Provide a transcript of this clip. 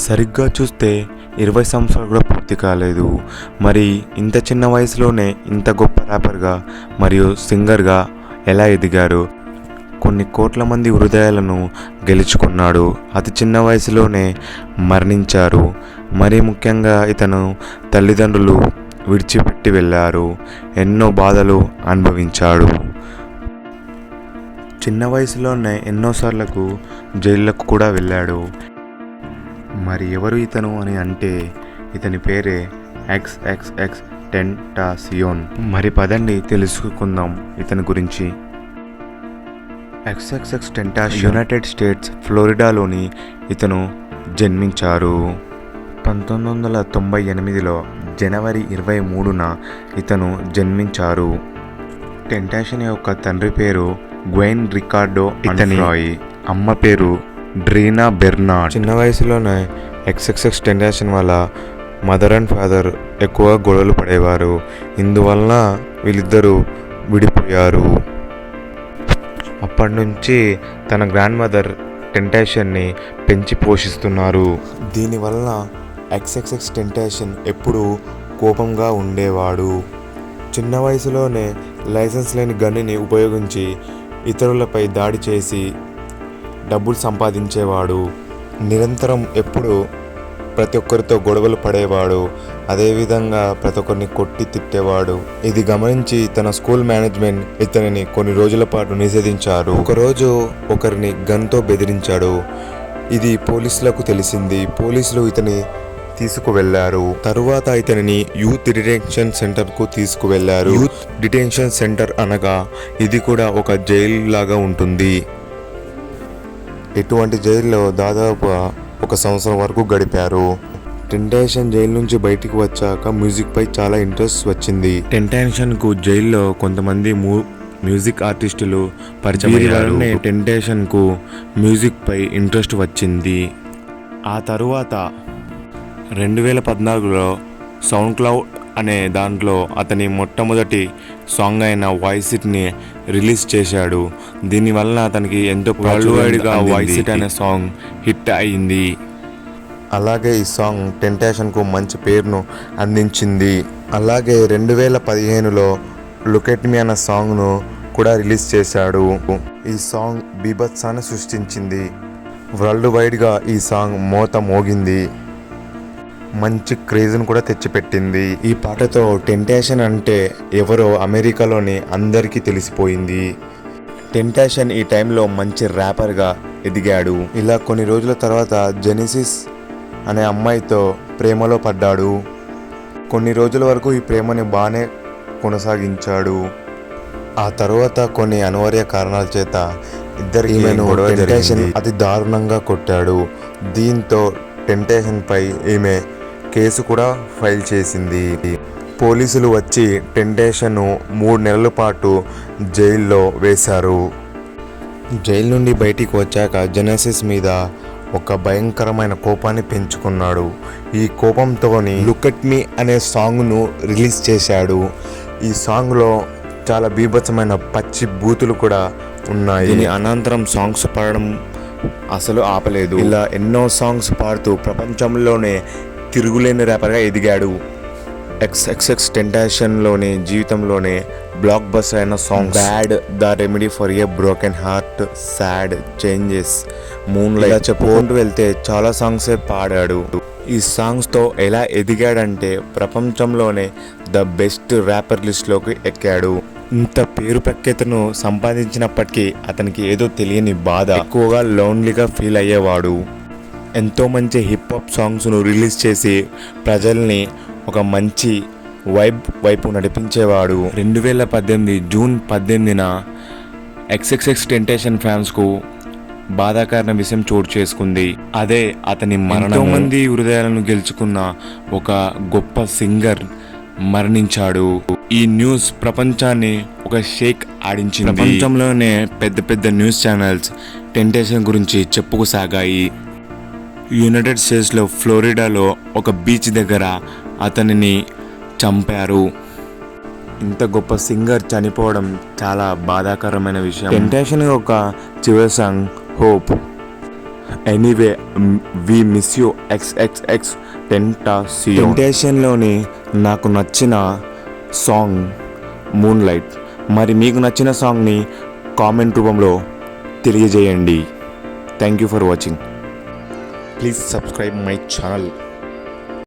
సరిగ్గా చూస్తే 20 సంవత్సరాలు కూడా పూర్తి కాలేదు. మరి ఇంత చిన్న వయసులోనే ఇంత గొప్ప ర్యాపర్గా మరియు సింగర్గా ఎలా ఎదిగారు? కొన్ని కోట్ల మంది హృదయాలను గెలుచుకున్నాడు. అతి చిన్న వయసులోనే మరణించారు. మరీ ముఖ్యంగా ఇతను తల్లిదండ్రులు విడిచిపెట్టి వెళ్ళారు. ఎన్నో బాధలు అనుభవించాడు. చిన్న వయసులోనే ఎన్నోసార్లకు జైళ్ళకు కూడా వెళ్ళాడు. మరి ఎవరు ఇతను అని అంటే ఇతని పేరే ఎక్స్ఎక్స్ఎక్స్ టెంటాసియోన్. మరి పదండి తెలుసుకుందాం ఇతని గురించి. ఎక్స్ఎక్స్ఎక్స్ టెంటాసియోన్ యునైటెడ్ స్టేట్స్ ఫ్లోరిడాలోని ఇతను జన్మించారు. 1998లో జనవరి 23న ఇతను జన్మించారు. టెంటాషన్ యొక్క తండ్రి పేరు గ్వెయిన్ రికార్డో ఇతని అమ్మ పేరు డ్రీనా బెర్నార్డ్. చిన్న వయసులోనే ఎక్స్ఎక్స్ఎక్స్ టెంటాషన్ వల్ల మదర్ అండ్ ఫాదర్ ఎక్కువ గొడవలు పడేవారు. ఇందువలన వీళ్ళిద్దరూ విడిపోయారు. అప్పటి నుంచి తన గ్రాండ్ మదర్ టెంటాషన్ని పెంచి పోషిస్తున్నారు. దీనివల్ల ఎక్స్ఎక్స్ఎక్స్ టెంటాషన్ ఎప్పుడూ కోపంగా ఉండేవాడు. చిన్న వయసులోనే లైసెన్స్ లేని గన్నుని ఉపయోగించి ఇతరులపై దాడి చేసి డబ్బులు సంపాదించేవాడు. నిరంతరం ఎప్పుడు ప్రతి ఒక్కరితో గొడవలు పడేవాడు. అదేవిధంగా ప్రతి ఒక్కరిని కొట్టి తిట్టేవాడు. ఇది గమనించి తన స్కూల్ మేనేజ్మెంట్ ఇతనిని కొన్ని రోజుల పాటు నిషేధించారు. ఒకరోజు ఒకరిని గన్తో బెదిరించాడు. ఇది పోలీసులకు తెలిసింది. పోలీసులు ఇతని తీసుకువెళ్లారు. తరువాత ఇతనిని యూత్ డిటెన్షన్ సెంటర్కు తీసుకువెళ్లారు. యూత్ డిటెన్షన్ సెంటర్ అనగా ఇది కూడా ఒక జైలు లాగా ఉంటుంది. ఇటువంటి జైల్లో దాదాపు 1 సంవత్సరం వరకు గడిపారు. టెంటాషన్ జైలు నుంచి బయటికి వచ్చాక మ్యూజిక్ పై చాలా ఇంట్రెస్ట్ వచ్చింది. టెంటాషన్కు జైల్లో కొంతమంది మ్యూజిక్ ఆర్టిస్టులు పరిచయం అయ్యారు. టెంటాషన్కు మ్యూజిక్ పై ఇంట్రెస్ట్ వచ్చింది. ఆ తరువాత 2014లో సౌండ్ క్లౌడ్ అనే దాంట్లో అతని మొట్టమొదటి సాంగ్ అయిన వాయిస్ ఇట్ని రిలీజ్ చేశాడు. దీనివల్ల అతనికి ఎంతో వరల్డ్ వైడ్గా వాయిస్ ఇట్ అనే సాంగ్ హిట్ అయింది. అలాగే ఈ సాంగ్ టెంటాషన్కు మంచి పేరును అందించింది. అలాగే 2015లో లుక్ ఎట్ మీ అనే సాంగ్ను కూడా రిలీజ్ చేశాడు. ఈ సాంగ్ బీభత్సాన్ని సృష్టించింది. వరల్డ్ వైడ్గా ఈ సాంగ్ మోత మోగింది. మంచి క్రేజ్ను కూడా తెచ్చిపెట్టింది. ఈ పాటతో టెంటాషన్ అంటే ఎవరో అమెరికాలోని అందరికీ తెలిసిపోయింది. టెంటాషన్ ఈ టైంలో మంచి ర్యాపర్గా ఎదిగాడు. ఇలా కొన్ని రోజుల తర్వాత జెనిసిస్ అనే అమ్మాయితో ప్రేమలో పడ్డాడు. కొన్ని రోజుల వరకు ఈ ప్రేమని బాగానే కొనసాగించాడు. ఆ తర్వాత కొన్ని అనివార్య కారణాల చేత ఇద్దరికి టెంటాషన్ అతి దారుణంగా కొట్టాడు. దీంతో టెంటాషన్ పై ఈమె కేసు కూడా ఫైల్ చేసింది. పోలీసులు వచ్చి టెంటాషన్ను 3 నెలల పాటు జైల్లో వేశారు. జైలు నుండి బయటికి వచ్చాక జెనసిస్ మీద ఒక భయంకరమైన కోపాన్ని పెంచుకున్నాడు. ఈ కోపంతోని లుక్ ఎట్ మీ అనే సాంగ్ను రిలీజ్ చేశాడు. ఈ సాంగ్లో చాలా బీభత్సమైన పచ్చి బూతులు కూడా ఉన్నాయి. దీని అనంతరం సాంగ్స్ పాడడం అసలు ఆపలేదు. ఇలా ఎన్నో సాంగ్స్ పాడుతూ ప్రపంచంలోనే తిరుగులేని ర్యాపర్గా ఎదిగాడు. ఎక్స్ఎక్స్ఎక్స్ టెంటాషన్లోని జీవితంలోనే బ్లాక్ బస్టర్ అయిన song bad, the remedy for a broken heart, sad, changes, moon light చెప్పుకుంటూ వెళ్తే చాలా సాంగ్సే పాడాడు. ఈ సాంగ్స్తో ఎలా ఎదిగాడంటే ప్రపంచంలోనే ద బెస్ట్ ర్యాపర్ లిస్ట్లోకి ఎక్కాడు. ఇంత పేరు ప్రఖ్యాతను సంపాదించినప్పటికీ అతనికి ఏదో తెలియని బాధ, ఎక్కువగా లోన్లీగా ఫీల్ అయ్యేవాడు. ఎంతో మంచి హిప్ హాప్ సాంగ్స్ను రిలీజ్ చేసి ప్రజల్ని ఒక మంచి వైపు నడిపించేవాడు. 2018 జూన్ 18న ఎక్స్ఎక్స్ఎక్స్ టెంటాషన్ ఫ్యాన్స్కు బాధాకరణ విషయం చోటు చేసుకుంది. అదే అతని మరణం. ఎంతో మంది హృదయాలను గెలుచుకున్న ఒక గొప్ప సింగర్ మరణించాడు. ఈ న్యూస్ ప్రపంచాన్ని ఒక షేక్ ఆడించింది. ప్రపంచంలోనే పెద్ద పెద్ద న్యూస్ ఛానల్స్ టెంటాషన్ గురించి చెప్పుకోసాగాయి. యునైటెడ్ స్టేట్స్లో ఫ్లోరిడాలో ఒక బీచ్ దగ్గర అతనిని చంపారు. ఇంత గొప్ప సింగర్ చనిపోవడం చాలా బాధాకరమైన విషయం. టెంటాషన్ ఒక చివరి song hope. Anyway we miss you XXX టెంటేషన్లోని నాకు నచ్చిన సాంగ్ మూన్ లైట్. మరి మీకు నచ్చిన సాంగ్ని కామెంట్ రూపంలో తెలియజేయండి. Thank you for watching. Please subscribe my channel.